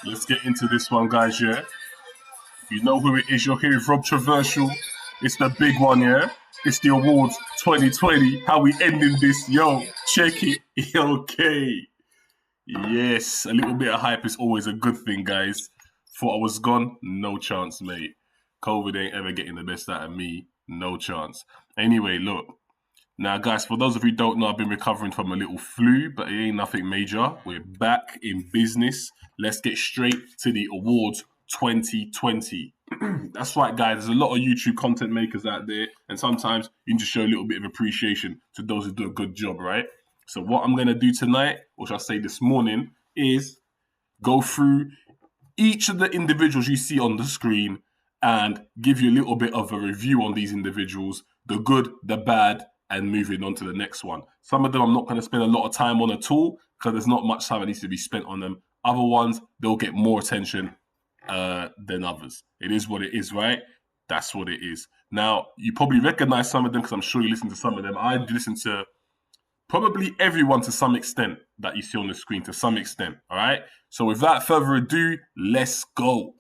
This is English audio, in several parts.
Let's get into this one, guys, yeah? You know who it is. You're here with Rob Traversal. It's the big one, yeah? It's the awards 2020. How we ending this? Yo, check it. Okay. Yes, a little bit of hype is always a good thing, guys. Thought I was gone? No chance, mate. COVID ain't ever getting the best out of me. No chance. Anyway, look. Now, guys, for those of you who don't know, I've been recovering from a little flu, but it ain't nothing major. We're back in business. Let's get straight to the awards 2020. That's right, guys. There's a lot of YouTube content makers out there, and sometimes you can just show a little bit of appreciation to those who do a good job, right? So what I'm going to do tonight, or shall I say this morning, is go through each of the individuals you see on the screen and give you a little bit of a review on these individuals, the good, the bad, and moving on to the next one. Some of them I'm not going to spend a lot of time on at all because there's not much time that needs to be spent on them. Other ones, they'll get more attention than others. It is what it is, right? That's what it is. Now, you probably recognize some of them because I'm sure you listen to some of them. I listen to probably everyone to some extent that you see on the screen, to some extent, all right? So without further ado, let's go.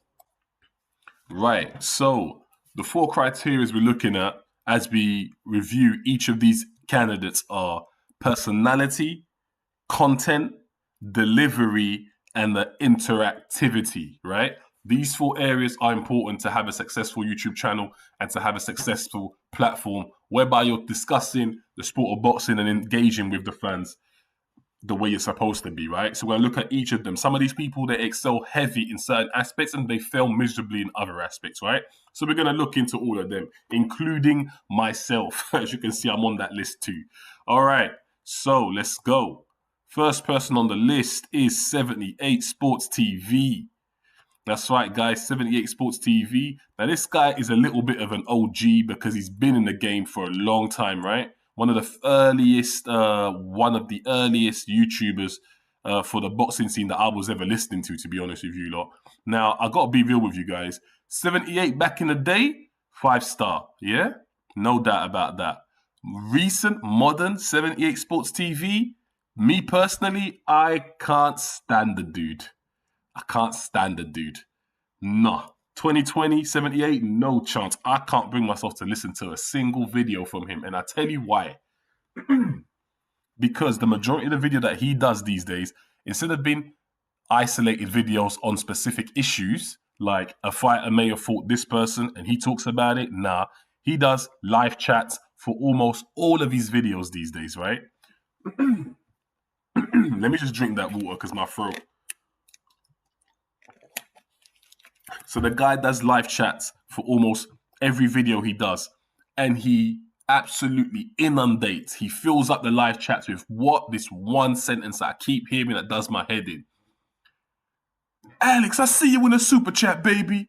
Right, so the four criteria we're looking at as we review each of these candidates are personality, content, delivery, and the interactivity, right? These four areas are important to have a successful YouTube channel and to have a successful platform whereby you're discussing the sport of boxing and engaging with the fans the way you're supposed to be, right? So we're going to look at each of them. Some of these people, they excel heavy in certain aspects and they fail miserably in other aspects, right? So we're going to look into all of them, including myself. As you can see, I'm on that list too. All right, so let's go. First person on the list is 78 Sports TV. That's right, guys, 78 Sports TV. Now, this guy is a little bit of an OG because he's been in the game for a long time, right? One of the earliest YouTubers for the boxing scene that I was ever listening to be honest with you lot. Now, I got to be real with you guys. 78 back in the day, 5-star, yeah? No doubt about that. Recent, modern 78 Sports TV, me personally, I can't stand the dude. I can't stand the dude. Nah. 2020, 78, no chance. I can't bring myself to listen to a single video from him. And I tell you why. Because the majority of the video that he does these days, instead of being isolated videos on specific issues, like a fighter may have fought this person and he talks about it, nah. He does live chats for almost all of his videos these days, right? Let me just drink that water because my throat. So the guy does live chats for almost every video he does. And he absolutely inundates. He fills up the live chats with this one sentence that I keep hearing that does my head in. Alex, I see you in the super chat, baby.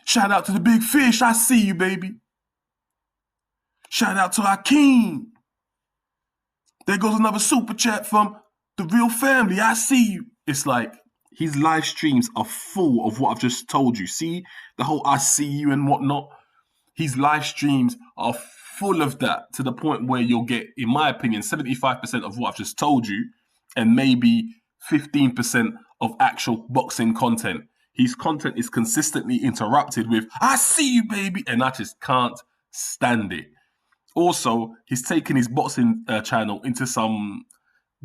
Shout out to the big fish. I see you, baby. Shout out to Hakeem. There goes another super chat from the real family. I see you. It's like, his live streams are full of what I've just told you. See, the whole I see you and whatnot. His live streams are full of that to the point where you'll get, in my opinion, 75% of what I've just told you and maybe 15% of actual boxing content. His content is consistently interrupted with, I see you, baby. And I just can't stand it. Also, he's taken his boxing channel into some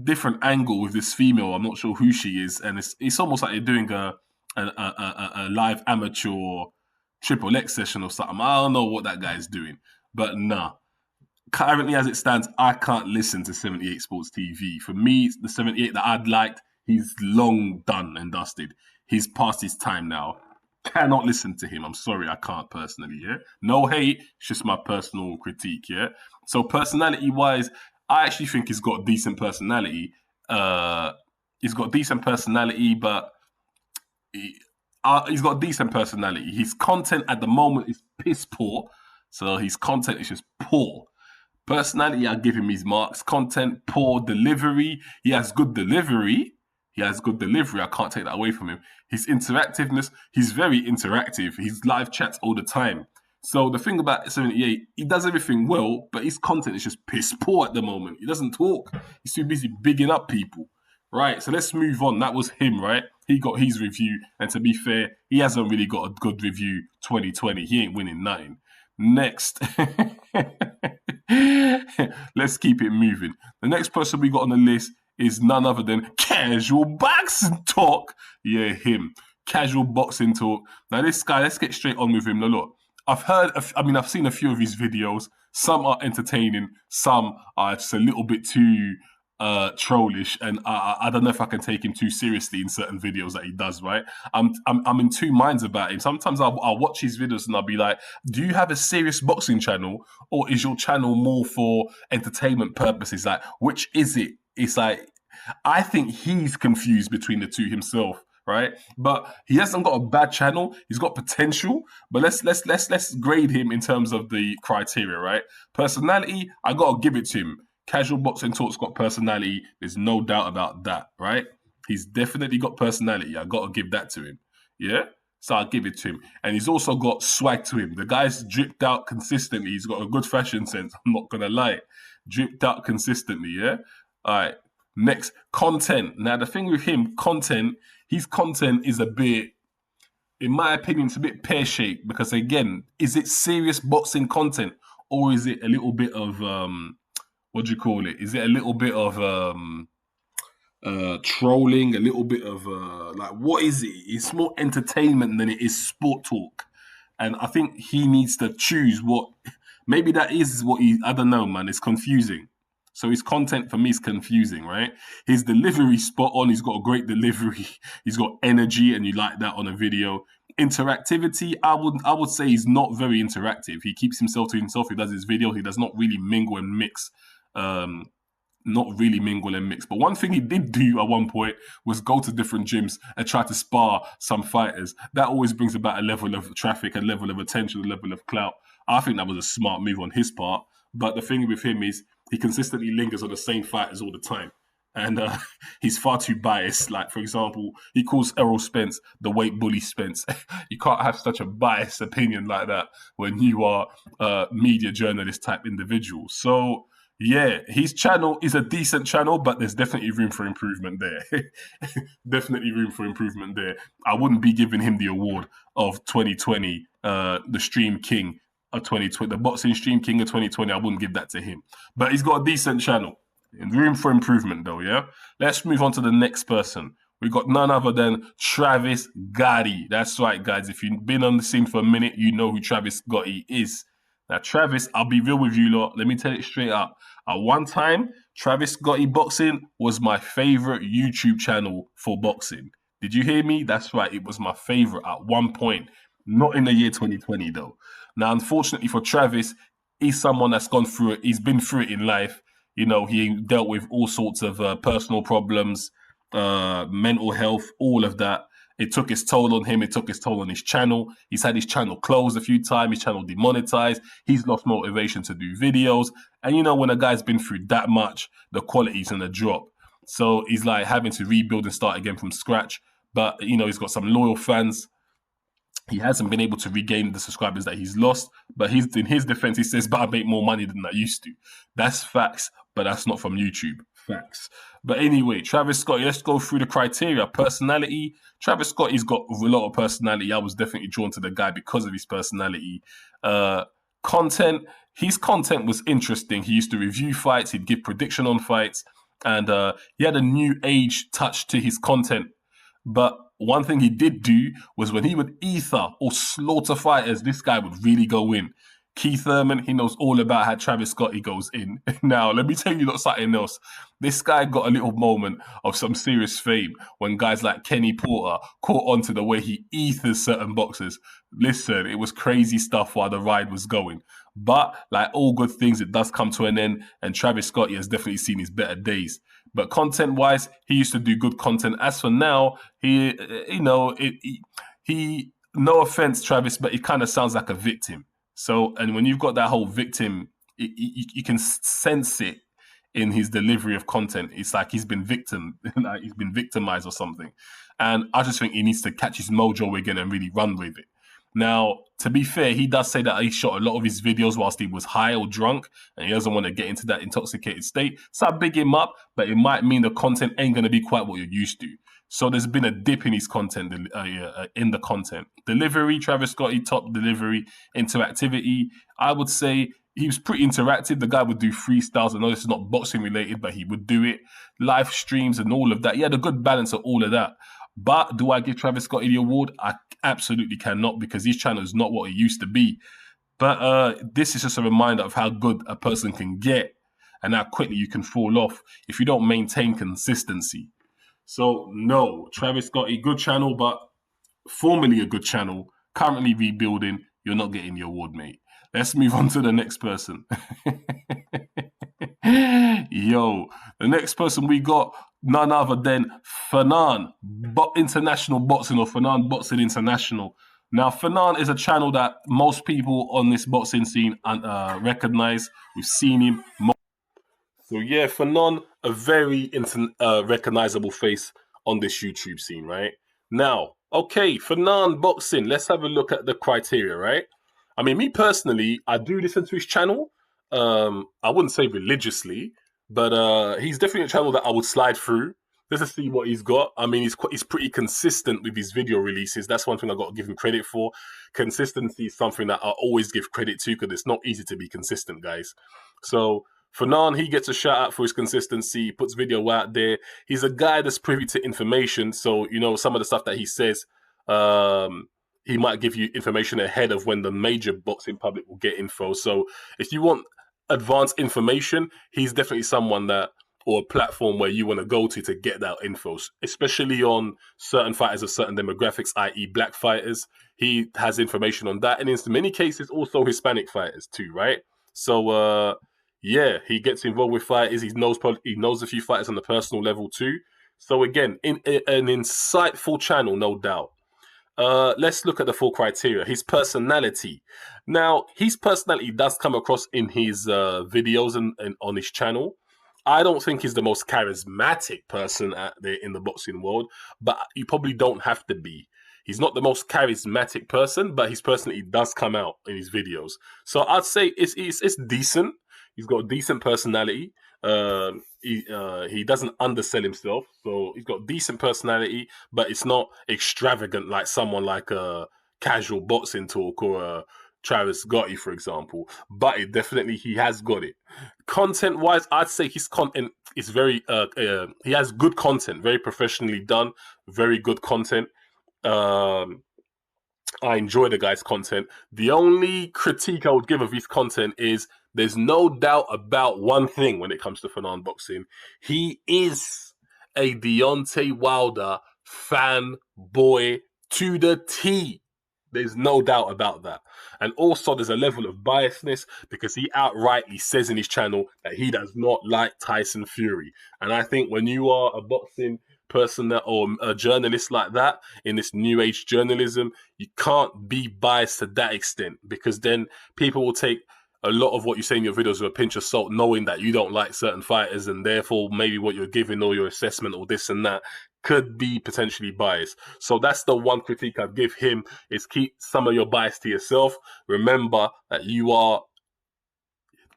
different angle with this female. I'm not sure who she is, and it's almost like they're doing a live amateur Triple X session or something. I don't know what that guy's doing, but nah. Currently, as it stands, I can't listen to 78 Sports TV. For me, the 78 that I'd liked, he's long done and dusted. He's past his time now. Cannot listen to him. I'm sorry, I can't personally. Yeah, no hate. It's just my personal critique. Yeah. So personality-wise, I actually think he's got decent personality. But he's got decent personality. His content at the moment is piss poor. So his content is just poor. Personality, I give him his marks. Content, poor. Delivery, he has good delivery. I can't take that away from him. His interactiveness, he's very interactive. He's live chats all the time. So the thing about 78, he does everything well, but his content is just piss poor at the moment. He doesn't talk. He's too busy bigging up people. Right, so let's move on. That was him, right? he got his review, and to be fair, he hasn't really got a good review 2020. He ain't winning nothing. Next. Let's keep it moving. The next person we got on the list is none other than Casual Boxing Talk. Yeah, him. Casual Boxing Talk. Now, this guy, let's get straight on with him. Now, look, I've seen a few of his videos. Some are entertaining, some are just a little bit too trollish, and I don't know if I can take him too seriously in certain videos that he does. Right, I'm in two minds about him. Sometimes I'll watch his videos and I'll be like, do you have a serious boxing channel, or is your channel more for entertainment purposes? Like, which is it? It's like, I think he's confused between the two himself. Right, but he hasn't got a bad channel. He's got potential, but let's grade him in terms of the criteria. Right, personality, I gotta give it to him. Casual Boxing Talk's got personality. There's no doubt about that. Right, he's definitely got personality. I gotta give that to him. Yeah, so I'll give it to him, and he's also got swag to him. The guy's dripped out consistently. He's got a good fashion sense. I'm not gonna lie, dripped out consistently. Yeah, all right. Next, content. Now, the thing with him, his content is a bit, in my opinion, it's a bit pear-shaped, because, again, is it serious boxing content, or is it a little bit of, what do you call it? Is it a little bit of trolling, a little bit of, like, what is it? It's more entertainment than it is sport talk. And I think he needs to choose what, maybe that is what I don't know, man, it's confusing. So his content for me is confusing, right? His delivery spot on. He's got a great delivery. He's got energy, and you like that on a video. Interactivity, I would say he's not very interactive. He keeps himself to himself. He does his video. He does not really mingle and mix. But one thing he did do at one point was go to different gyms and try to spar some fighters. That always brings about a level of traffic, a level of attention, a level of clout. I think that was a smart move on his part. But the thing with him is, he consistently lingers on the same fighters all the time. And he's far too biased. Like, for example, he calls Errol Spence the weight bully Spence. You can't have such a biased opinion like that when you are a media journalist type individual. So, yeah, his channel is a decent channel, but there's definitely room for improvement there. Definitely room for improvement there. I wouldn't be giving him the award of 2020, the Stream King of 2020, the Boxing Stream King of 2020. I wouldn't give that to him. But he's got a decent channel. Room for improvement, though, yeah? Let's move on to the next person. We got none other than Travis Gotti. That's right, guys. If you've been on the scene for a minute, you know who Travis Gotti is. Now, Travis, I'll be real with you lot. Let me tell it straight up. At one time, Travis Gotti Boxing was my favorite YouTube channel for boxing. Did you hear me? That's right. It was my favorite at one point. Not in the year 2020, though. Now, unfortunately for Travis, he's someone that's gone through it. He's been through it in life. You know, he dealt with all sorts of personal problems, mental health, all of that. It took its toll on him. It took its toll on his channel. He's had his channel closed a few times. His channel demonetized. He's lost motivation to do videos. And, you know, when a guy's been through that much, the quality's going to drop. So he's like having to rebuild and start again from scratch. But, you know, he's got some loyal fans. He hasn't been able to regain the subscribers that he's lost. But in his defense, he says, but I make more money than I used to. That's facts, but that's not from YouTube. Facts. But anyway, Travis Scott, let's go through the criteria. Personality. Travis Scott, he's got a lot of personality. I was definitely drawn to the guy because of his personality. Content. His content was interesting. He used to review fights. He'd give prediction on fights. And he had a new age touch to his content. But one thing he did do was when he would ether or slaughter fighters, this guy would really go in. Keith Thurman, he knows all about how Travis Scott, he goes in. Now, let me tell you something else. This guy got a little moment of some serious fame when guys like Kenny Porter caught on to the way he ethers certain boxers. Listen, it was crazy stuff while the ride was going. But like all good things, it does come to an end, and Travis Scott, he has definitely seen his better days. But content-wise, he used to do good content. As for now, no offense, Travis, but he kind of sounds like a victim. So, and when you've got that whole victim, you can sense it in his delivery of content. It's like he's been like he's been victimized or something. And I just think he needs to catch his mojo again and really run with it. Now, to be fair, he does say that he shot a lot of his videos whilst he was high or drunk, and he doesn't want to get into that intoxicated state. So I big him up, but it might mean the content ain't going to be quite what you're used to. So there's been a dip in his content, in the content. Delivery, Travis Scotty, top delivery. Interactivity, I would say he was pretty interactive. The guy would do freestyles. I know this is not boxing related, but he would do it. Live streams and all of that. He had a good balance of all of that. But do I give Travis Scotty the award? I absolutely cannot, because his channel is not what it used to be. But this is just a reminder of how good a person can get and how quickly you can fall off if you don't maintain consistency. So, no, Travis Scotty, good channel, but formerly a good channel, currently rebuilding, you're not getting the award, mate. Let's move on to the next person. Yo, the next person we got, none other than Fernan International Boxing, or Fernan Boxing International. Now, Fernan is a channel that most people on this boxing scene recognize. We've seen him. So yeah, Fernan, a very recognizable face on this YouTube scene, right? Now, okay, Fernan Boxing, let's have a look at the criteria, right? I mean, me personally, I do listen to his channel. I wouldn't say religiously, but he's definitely a channel that I would slide through just to see what he's got. I mean, he's pretty consistent with his video releases. That's one thing I got to give him credit for. Consistency is something that I always give credit to, because it's not easy to be consistent, guys. So Fernan, he gets a shout out for his consistency. He puts video out there. He's a guy that's privy to information. So, you know, some of the stuff that he says, he might give you information ahead of when the major boxing public will get info. So if you want advanced information, he's definitely someone that, or a platform where you want to go to get that info, especially on certain fighters of certain demographics, i.e. black fighters. He has information on that. And in many cases, also Hispanic fighters too, right? So, yeah, he gets involved with fighters. He knows a few fighters on the personal level too. So again, an insightful channel, no doubt. Let's look at the full criteria. His personality. Now, his personality does come across in his videos and on his channel. I don't think he's the most charismatic person in the boxing world, but you probably don't have to be. He's not the most charismatic person, but his personality does come out in his videos. So I'd say it's decent. He's got a decent personality. He doesn't undersell himself, so he's got decent personality, but it's not extravagant like someone like a Casual Boxing Talk or a Travis Gotti, for example. But he has got it. Content wise, I'd say his content is very he has good content, very professionally done, very good content. I enjoy the guy's content. The only critique I would give of his content is there's no doubt about one thing when it comes to Fernan Boxing. He is a Deontay Wilder fanboy to the T. There's no doubt about that. And also there's a level of biasness because he outrightly says in his channel that he does not like Tyson Fury. And I think when you are a boxing person or a journalist like that in this new age journalism, you can't be biased to that extent, because then people will take a lot of what you say in your videos with a pinch of salt, knowing that you don't like certain fighters, and therefore maybe what you're giving or your assessment or this and that could be potentially biased. So that's the one critique I'd give him, is keep some of your bias to yourself. Remember that you are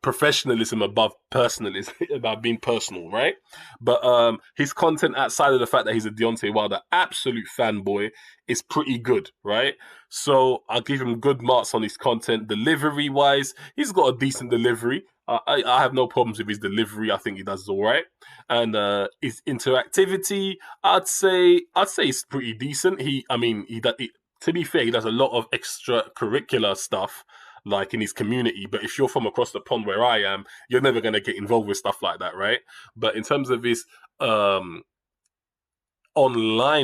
professionalism above personalism, about being personal, right? But his content, outside of the fact that he's a Deontay Wilder absolute fanboy, is pretty good, right? So I'll give him good marks on his content. Delivery wise, he's got a decent delivery. I have no problems with his delivery. I think he does all right. And his interactivity, I'd say it's pretty decent. To be fair, he does a lot of extracurricular stuff, like in his community. But if you're from across the pond where I am, you're never going to get involved with stuff like that, right? But in terms of his online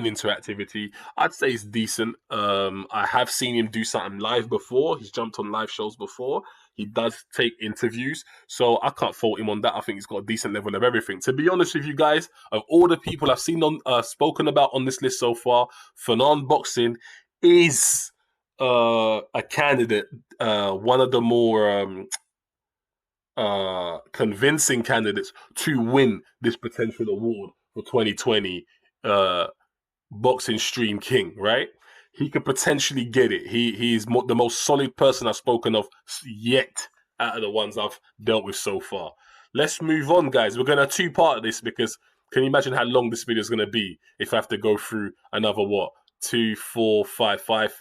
interactivity, I'd say it's decent. I have seen him do something live before. He's jumped on live shows before. He does take interviews, so I can't fault him on that. I think he's got a decent level of everything. To be honest with you guys, of all the people I've seen spoken about on this list so far, Fernan Boxing is a candidate, one of the more convincing candidates to win this potential award for 2020 Boxing Stream King, right? He could potentially get it. He's the most solid person I've spoken of yet out of the ones I've dealt with so far. Let's move on, guys. We're going to two-part this because Can you imagine how long this video is going to be if I have to go through another, what, 2, 4, 5, 5,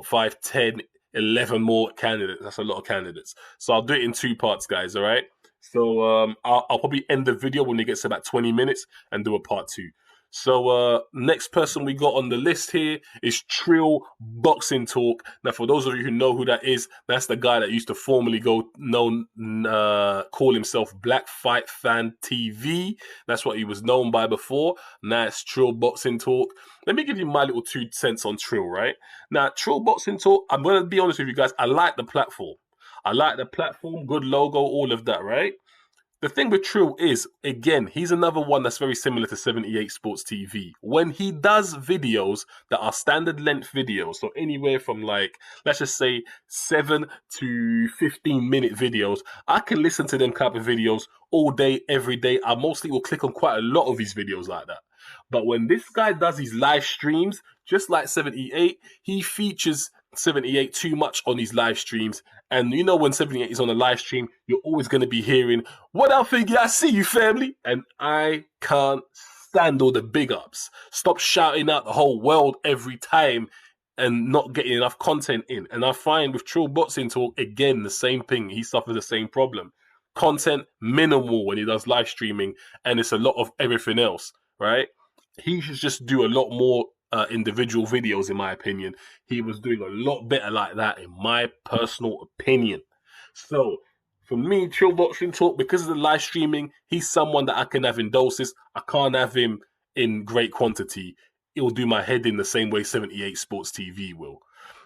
5, 10, 11 more candidates? That's a lot of candidates. So I'll do it in 2 parts, guys, all right? So I'll probably end the video when it gets to about 20 minutes and do a part 2. So next person we got on the list here is Trill Boxing Talk. Now, for those of you who know who that is, that's the guy that used to formerly call himself Black Fight Fan TV. That's what he was known by before. Now it's Trill Boxing Talk. Let me give you my little 2 cents on Trill, right? Now, Trill Boxing Talk, I'm going to be honest with you guys, I like the platform. Good logo, all of that, right? The thing with Trill is, again, he's another one that's very similar to 78 Sports TV. When he does videos that are standard length videos, so anywhere from like, let's just say 7 to 15 minute videos, I can listen to them type of videos all day, every day. I mostly will click on quite a lot of his videos like that. But when this guy does his live streams, just like 78, he features 78 too much on his live streams. And you know, when 78 is on a live stream, you're always going to be hearing, "What up, Figgy? I see you, family." And I can't stand all the big ups. Stop shouting out the whole world every time and not getting enough content in. And I find with Trill Boxing Talk, again, the same thing. He suffers the same problem. Content minimal when he does live streaming, and it's a lot of everything else, right? He should just do a lot more individual videos, in my opinion. He was doing a lot better like that, in my personal opinion. So, for me, Trill Boxing Talk, because of the live streaming, he's someone that I can have in doses. I can't have him in great quantity. It will do my head in the same way 78 Sports TV will.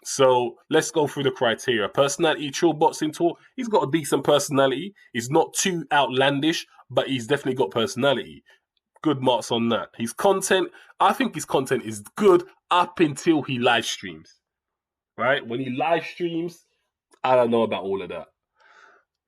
So, let's go through the criteria. Personality, Trill Boxing Talk, he's got a decent personality. He's not too outlandish, but he's definitely got personality. Good marks on that. His content, I think his content is good up until he live streams, right? When he live streams, I don't know about all of that.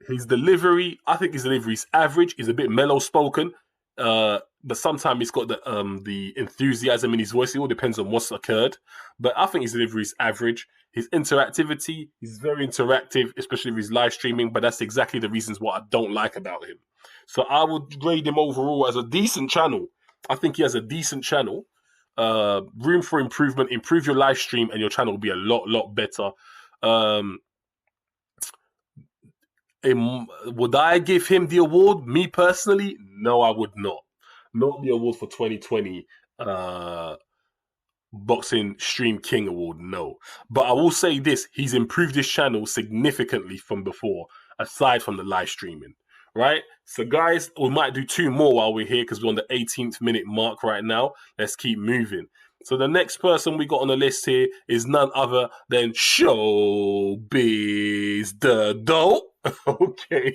His delivery, I think his delivery is average. He's a bit mellow spoken, but sometimes he's got the enthusiasm in his voice. It all depends on what's occurred. But I think his delivery is average. His interactivity, he's very interactive, especially with his live streaming, but that's exactly the reasons what I don't like about him. So I would grade him overall as a decent channel. I think he has a decent channel. Room for improvement. Improve your live stream and your channel will be a lot better. Would I give him the award? Me personally, no, I would not. Not the award for 2020 Boxing Stream King Award, no. But I will say this, he's improved his channel significantly from before, aside from the live streaming, right? So guys, we might do 2 more while we're here because we're on the 18th minute mark right now. Let's keep moving. So the next person we got on the list here is none other than ShowB The Adult. Okay.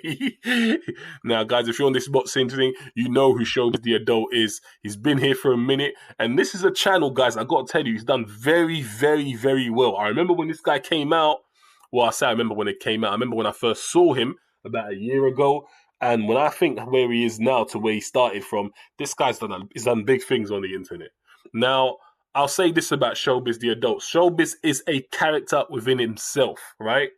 Now, guys, if you're on this boxing thing, you know who ShowB The Adult is. He's been here for a minute. And this is a channel, guys, I got to tell you, he's done very, very, very well. I remember when this guy came out. Well, I say I remember when it came out. I remember when I first saw him about a year ago. And when I think where he is now to where he started from, this guy's done big things on the internet. Now, I'll say this about ShowB The Adult. ShowB is a character within himself, right?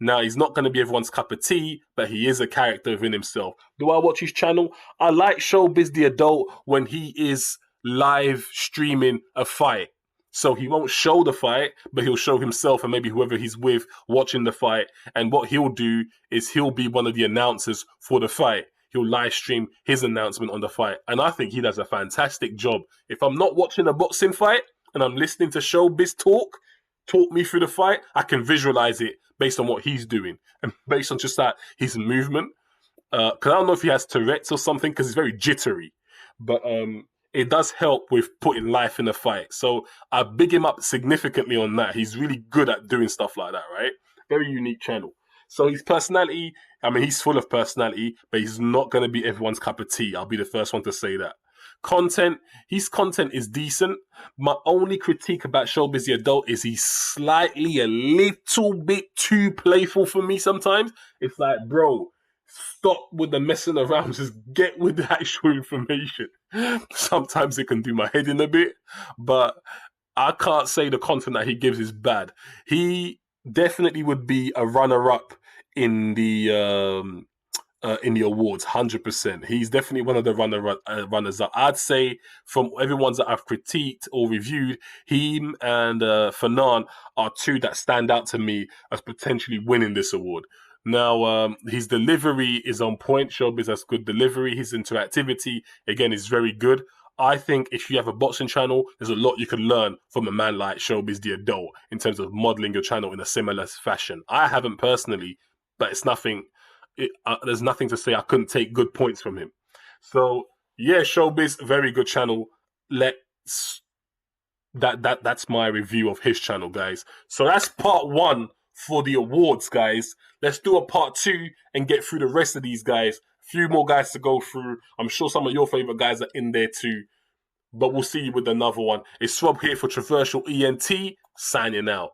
Now, he's not going to be everyone's cup of tea, but he is a character within himself. Do I watch his channel? I like ShowB The Adult when he is live streaming a fight. So he won't show the fight, but he'll show himself and maybe whoever he's with watching the fight. And what he'll do is he'll be one of the announcers for the fight. He'll live stream his announcement on the fight. And I think he does a fantastic job. If I'm not watching a boxing fight and I'm listening to ShowB talk me through the fight, I can visualize it based on what he's doing and based on just that his movement. Because I don't know if he has Tourette's or something because he's very jittery. But it does help with putting life in the fight. So I big him up significantly on that. He's really good at doing stuff like that, right? Very unique channel. So his personality, I mean, he's full of personality, but he's not going to be everyone's cup of tea. I'll be the first one to say that. Content, his content is decent. My only critique about ShowB The Adult is he's slightly a little bit too playful for me sometimes. It's like, bro, stop with the messing around. Just get with the actual information. Sometimes it can do my head in a bit, but I can't say the content that he gives is bad. He definitely would be a runner-up in the in the awards, 100%. He's definitely one of the runners up. I'd say from everyone's that I've critiqued or reviewed, him and Fernan are two that stand out to me as potentially winning this award. Now, his delivery is on point. Showbiz has good delivery. His interactivity, again, is very good. I think if you have a boxing channel, there's a lot you can learn from a man like ShowBiz The Adult in terms of modeling your channel in a similar fashion. I haven't personally, but it's nothing. There's nothing to say I couldn't take good points from him. So yeah, Showbiz, very good channel. Let's that's my review of his channel, guys. So that's part one for the awards, guys. Let's do a part two and get through the rest of these guys. A few more guys to go through. I'm sure some of your favorite guys are in there too. But we'll see you with another one. It's Rob here for Traversal ENT, signing out.